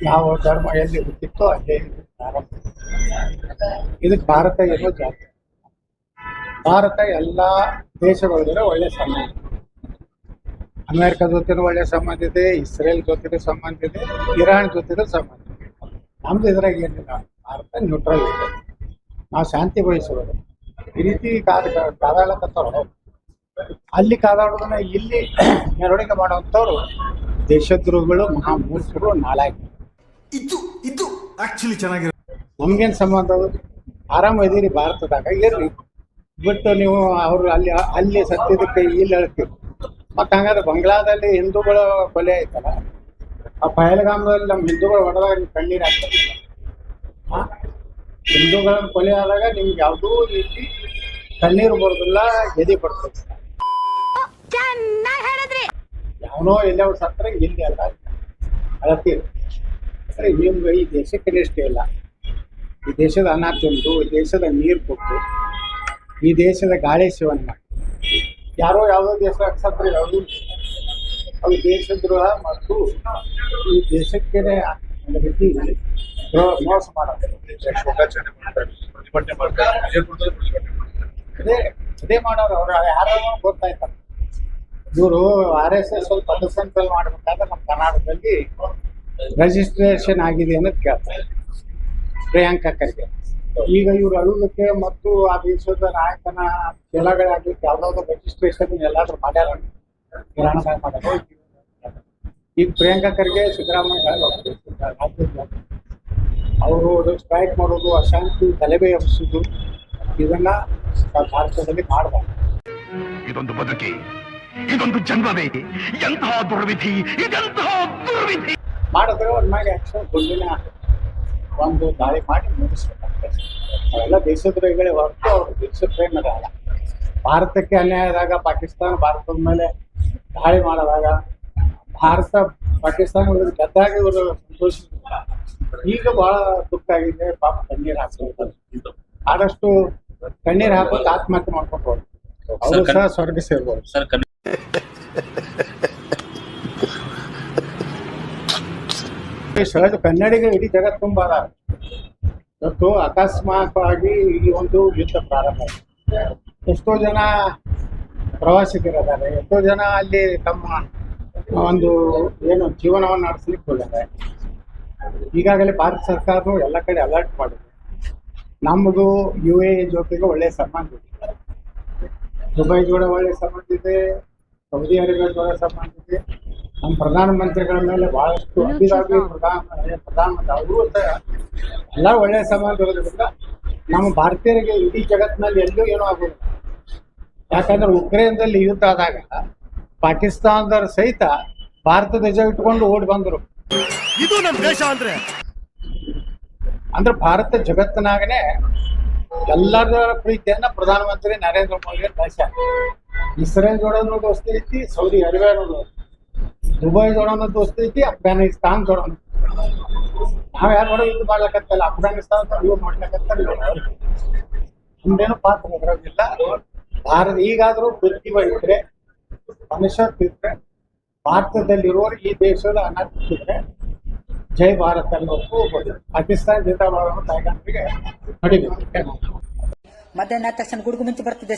ಯಾವ ಧರ್ಮ ಎಲ್ಲಿ ಹುಟ್ಟಿತ್ತೋ ಅಲ್ಲೇ ಪ್ರಾರಂಭ. ಇದಕ್ಕೆ ಭಾರತ ಏನೋ ಜಾತಿ. ಭಾರತ ಎಲ್ಲ ದೇಶಗಳ ಜೊತೆ ಒಳ್ಳೆ ಸಂಬಂಧ. ಅಮೇರಿಕ ಜೊತೆನೂ ಒಳ್ಳೆ ಸಂಬಂಧ ಇದೆ, ಇಸ್ರೇಲ್ ಜೊತೆನೂ ಸಂಬಂಧ ಇದೆ, ಇರಾನ್ ಜೊತೆನೂ ಸಂಬಂಧ ಇದೆ. ನಮ್ದು ಇದ್ರಾಗ ಏನಿಲ್ಲ, ಭಾರತ ನ್ಯೂಟ್ರಲ್ ಇದೆ. ನಾವು ಶಾಂತಿ ಬಯಸೋದು. ಈ ರೀತಿ ಕಾದಾಡಕತ್ತವ್ರು, ಅಲ್ಲಿ ಕಾದಾಡೋದನ್ನ ಇಲ್ಲಿ ಮೆರವಣಿಗೆ ಮಾಡುವಂಥವ್ರು ದೇಶದ್ರೋಹಿಗಳು, ಮಹಾಮೂರ್ಖರು, ನಾಲಾಯಕರು. ಇದು ಆಕ್ಚುಲಿ ಚೆನ್ನಾಗಿರೋ. ನಮ್ಗೇನು ಸಂಬಂಧ? ಆರಾಮ ಇದೀರಿ ಭಾರತದಾಗ, ಇರ್ರಿ. ಬಿಟ್ಟು ನೀವು ಅವರು ಅಲ್ಲಿ ಸತ್ಯದಕ್ಕೆ ಇಲ್ಲಿ ಹೇಳ್ತೀವಿ. ಮತ್ತು ಹಂಗಾದ್ರೆ ಬಂಗ್ಲಾದಲ್ಲಿ ಹಿಂದೂಗಳ ಕೊಲೆ ಆಯ್ತಲ್ಲ, ಆ ಪಹಲ್ಗಾಮದಲ್ಲಿ ನಮ್ಮ ಹಿಂದೂಗಳು ಹೊಡೆದಾಗ ನೀವು ಕಣ್ಣೀರು ಹಾಕ್ತಾರೆ. ಹಿಂದೂಗಳ ಕೊಲೆ ಆದಾಗ ನಿಮ್ಗೆ ಯಾವುದೂ ರೀತಿ ಕಣ್ಣೀರು ಬರೋದಿಲ್ಲ, ಎದೆ ಬರ್ತದೆ. ಯಾವನೋ ಎಲ್ಲೋ ಸತ್ರ ಇಲ್ಲಿ ಅಲ್ಲ ಅಳತೀರಿ. ಸರಿ, ನಿಮ್ಗೆ ಈ ದೇಶಕ್ಕೆ ಇಷ್ಟೇ ಇಲ್ಲ. ಈ ದೇಶದ ಅನ್ನ ತಿಂದು, ಈ ದೇಶದ ನೀರು ಕೊಟ್ಟು, ಈ ದೇಶದ ಗಾಳಿ ಸೇವನೆ ಮಾಡಿ ಯಾರೋ ಯಾವುದೋ ದೇಶ ಸತ್ರ ಯಾವುದೂ ಅದು ದೇಶದ್ರೋಹ ಮತ್ತು ಈ ದೇಶಕ್ಕೆ ಒಂದು ರೀತಿ ಮೋಸ ಮಾಡೋದು. ಅದೇ ಮಾಡೋರು. ಅವ್ರು ಯಾರೋ ಗೊತ್ತಾಯ್ತಲ್ಲ, ಇವರು RSS ಸ್ವಲ್ಪ ಅನುಸಂಧಾನ ಮಾಡ್ಬೇಕಾದ್ರೆ ನಮ್ಮ ಕರ್ನಾಟಕದಲ್ಲಿ ರಿಜಿಸ್ಟ್ರೇಷನ್ ಆಗಿದೆ ಅನ್ನೋದು ಕೇಳ್ತಾರೆ ಪ್ರಿಯಾಂಕಾ ಖರ್ಗೆ. ಈಗ ಇವ್ರು ಅಳುವುದಕ್ಕೆ ಮತ್ತು ಆ ದೇಶದ ನಾಯಕನ ಕೆಳಗಳಾಗಲಿಕ್ಕೆ ಯಾವ್ದಾದ್ರು ರಿಜಿಸ್ಟ್ರೇಷನ್ ಎಲ್ಲಾದ್ರೂ ಮಾಡ್ಯಾರ ಕಿರಾಣದಾಗ ಮಾಡೋದು. ಈಗ ಪ್ರಿಯಾಂಕಾ ಖರ್ಗೆ ಸಿದ್ದರಾಮಯ್ಯ ಅವರು ಸ್ಟ್ರೈಕ್ ಮಾಡೋದು, ಅಶಾಂತಿ ತಲೆಬೆ ಎಬ್ಬಿಸೋದು, ಇದನ್ನ ಭಾರತದಲ್ಲಿ ಮಾಡಬಾರ್ದು. ಇದೊಂದು ಬದುಕಿ, ಇದೊಂದು ಜನ್ಮವೇ, ಎಂತಹ ದುರ್ವಿಧಿ, ಇದೆಂತಹ ದುರ್ವಿಧಿ. ಮಾಡಿದ್ರೆ ಅವ್ರ ಮೇಲೆ ಆಕ್ಷನ್ ಗುಂಡಿನ ಒಂದು ದಾಳಿ ಮಾಡಿ ಮುಗಿಸ್ಬೇಕಾಗ್ತದೆ. ಅವೆಲ್ಲ ದೇಶದ್ರೋಹಿಗಳೇ ಹೊರತು ಅವರು ದೇಶಪ್ರೇಮರಲ್ಲ. ಭಾರತಕ್ಕೆ ಅನ್ಯಾಯ ಆದಾಗ ಪಾಕಿಸ್ತಾನ ಭಾರತದ ಮೇಲೆ ದಾಳಿ ಮಾಡಿದಾಗ ಭಾರತ ಪಾಕಿಸ್ತಾನ ಗೆದ್ದಾಗ ಇವರು ಸಂತೋಷಿಸಿಲ್ಲ. ಈಗ ಬಹಳ ದುಃಖ ಆಗಿದೆ. ಪಾಪ ಕಣ್ಣೀರು ಹಾಕ್ಬೋದು. ಆದಷ್ಟು ಕಣ್ಣೀರು ಹಾಕೋದು ಆತ್ಮಹತ್ಯೆ ಮಾಡ್ಕೊಂಡು ಅವರು ಸಹ ಸ್ವರ್ಗ ಸೇರ್ಬೋದು. ಸಹಜ ಕನ್ನಡಿಗ ಇಡೀ ಜಗತ್ತು ತುಂಬ ಅದ. ಇವತ್ತು ಅಕಸ್ಮಾತ್ವಾಗಿ ಈ ಒಂದು ಯುದ್ಧ ಪ್ರಾರಂಭ ಆಗಿದೆ. ಎಷ್ಟೋ ಜನ ಪ್ರವಾಸಿಗರಿದ್ದಾರೆ, ಎಷ್ಟೋ ಜನ ಅಲ್ಲಿ ತಮ್ಮ ಒಂದು ಏನು ಜೀವನವನ್ನು ನಡೆಸಲಿಕ್ಕೆ ಹೋಗಿದ್ದಾರೆ. ಈಗಾಗಲೇ ಭಾರತ ಸರ್ಕಾರನು ಎಲ್ಲ ಕಡೆ ಅಲರ್ಟ್ ಮಾಡಿದೆ. ನಮ್ಮದು UAE ಜೊತೆಗೆ ಒಳ್ಳೆಯ ಸಂಬಂಧ ಇದೆ, ದುಬೈ ಜೋಡೆ ಒಳ್ಳೆಯ ಸಂಬಂಧ ಇದೆ, ಸೌದಿ ಅರೇಬಿಯಾ ಜೋಡೆ ಸಂಬಂಧ ಇದೆ. ನಮ್ಮ ಪ್ರಧಾನಮಂತ್ರಿಗಳ ಮೇಲೆ ಬಹಳಷ್ಟು ಅಭಿರಾಮಿ ಪ್ರಧಾನಮಂತ್ರಿ ಅವರು ಎಲ್ಲ ಒಳ್ಳೆಯ ಸಂಬಂಧ ಇರೋದ್ರಿಂದ ನಮ್ಮ ಭಾರತೀಯರಿಗೆ ಇಡೀ ಜಗತ್ತಿನಲ್ಲಿ ಎಲ್ಲೂ ಏನೂ ಆಗೋದಿಲ್ಲ. ಯಾಕಂದ್ರೆ ಉಕ್ರೇನ್ದಲ್ಲಿ ಯುದ್ಧ ಆದಾಗ ಪಾಕಿಸ್ತಾನದವ್ರ ಸಹಿತ ಭಾರತ ಧ್ವಜ ಇಟ್ಕೊಂಡು ಓಡಿ ಬಂದರು. ಇದು ನಮ್ಮ ದೇಶ ಅಂದ್ರೆ ಭಾರತ ಜಗತ್ತಿನಾಗನೇ ಎಲ್ಲರ ಪ್ರೀತಿಯನ್ನ ಪ್ರಧಾನಮಂತ್ರಿ ನರೇಂದ್ರ ಮೋದಿ ದೇಶ. ಇಸ್ರೇಲ್ ಜೋಡೋನು ದೋಸ್ತಿ ಐತಿ, ಸೌದಿ ಅರೇಬಿಯಾನು, ದುಬೈ ಜೋಡೋನು ದೋಸ್ತಿ ಐತಿ, ಅಫ್ಘಾನಿಸ್ತಾನ ಜೋಡೋನು. ನಾವ್ ಯಾರು ನೋಡೋ ಇದು ಮಾಡ್ಲಕತ್ತಲ್ಲ, ಅಫ್ಘಾನಿಸ್ತಾನ ಇವ್ ಮಾಡ್ಲಕತ್ತಲ್ಲ. ನಮ್ದೇನು ಪಾತ್ರ ಇದ್ರಾಗಿಲ್ಲ. ಭಾರತ ಈಗಾದ್ರೂ ಬುದ್ಧಿವ ಇದ್ರೆ, ಮನುಷ್ಯತ್ವ ಇದ್ರೆ, ಭಾರತದಲ್ಲಿರುವವರು ಈ ದೇಶದ ಅನಾಥಿದ್ರೆ ಜೈ ಭಾರತ್ ಅನ್ನೋದು ಪಾಕಿಸ್ತಾನ ಜಿಂದಾಬಾದ್ ತಾಯ್ಗಾಂಧಿಗೆ ನಡಿಬೇಕು. ಮಧ್ಯಾಹ್ನ ತಕ್ಷಣ ಗುಡುಗು ಮಿಂಚು ಬರ್ತಿದೆ.